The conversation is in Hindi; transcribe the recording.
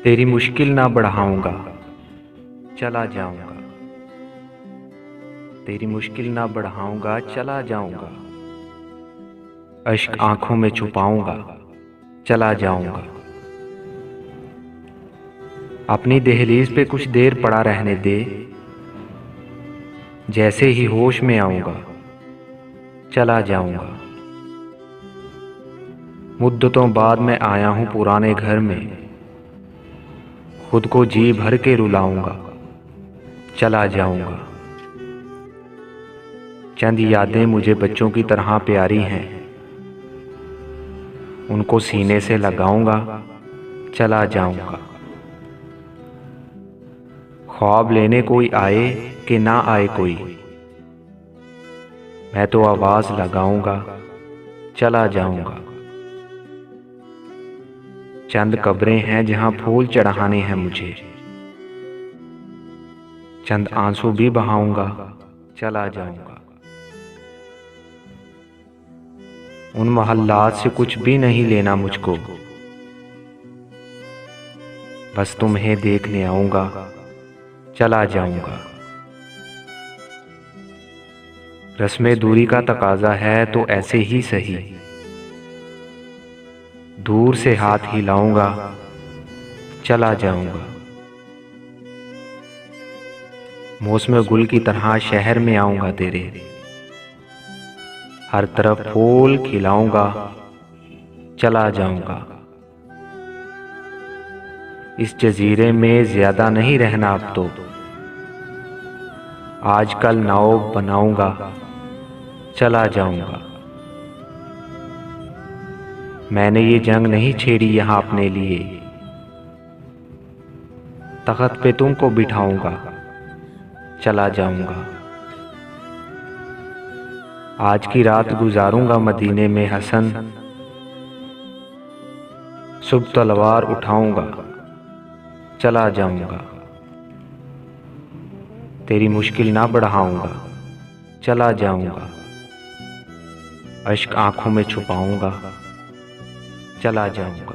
तेरी मुश्किल ना बढ़ाऊंगा, चला जाऊंगा। तेरी मुश्किल ना बढ़ाऊंगा, चला जाऊंगा। अश्क आंखों में छुपाऊंगा, चला जाऊंगा। अपनी दहलीज पे कुछ देर पड़ा रहने दे, जैसे ही होश में आऊंगा, चला जाऊंगा। मुद्दतों बाद मैं आया हूं पुराने घर में, खुद को जी भर के रुलाऊंगा, चला जाऊंगा। चंद यादें मुझे बच्चों की तरह प्यारी हैं, उनको सीने से लगाऊंगा, चला जाऊंगा। ख्वाब लेने कोई आए कि ना आए कोई, मैं तो आवाज लगाऊंगा, चला जाऊंगा। चंद कब्रें हैं जहां फूल चढ़ाने हैं मुझे, चंद आंसू भी बहाऊंगा, चला जाऊंगा। उन मोहल्लात से कुछ भी नहीं लेना मुझको, बस तुम्हें देखने आऊंगा, चला जाऊंगा। रस्मे दूरी का तकाजा है तो ऐसे ही सही, दूर से हाथ हिलाऊंगा, चला जाऊंगा। मौसम गुल की तरह शहर में आऊंगा तेरे, हर तरफ फूल खिलाऊंगा, चला जाऊंगा। इस जजीरे में ज्यादा नहीं रहना अब तो, आजकल नाव बनाऊंगा, चला जाऊंगा। मैंने ये जंग नहीं छेड़ी यहां अपने लिए, तख्त पे तुमको बिठाऊंगा, चला जाऊंगा। आज की रात गुजारूंगा मदीने में हसन, सुबह तलवार उठाऊंगा, चला जाऊंगा। तेरी मुश्किल ना बढ़ाऊंगा, चला जाऊंगा। अश्क आंखों में छुपाऊंगा, चला जाऊंगा।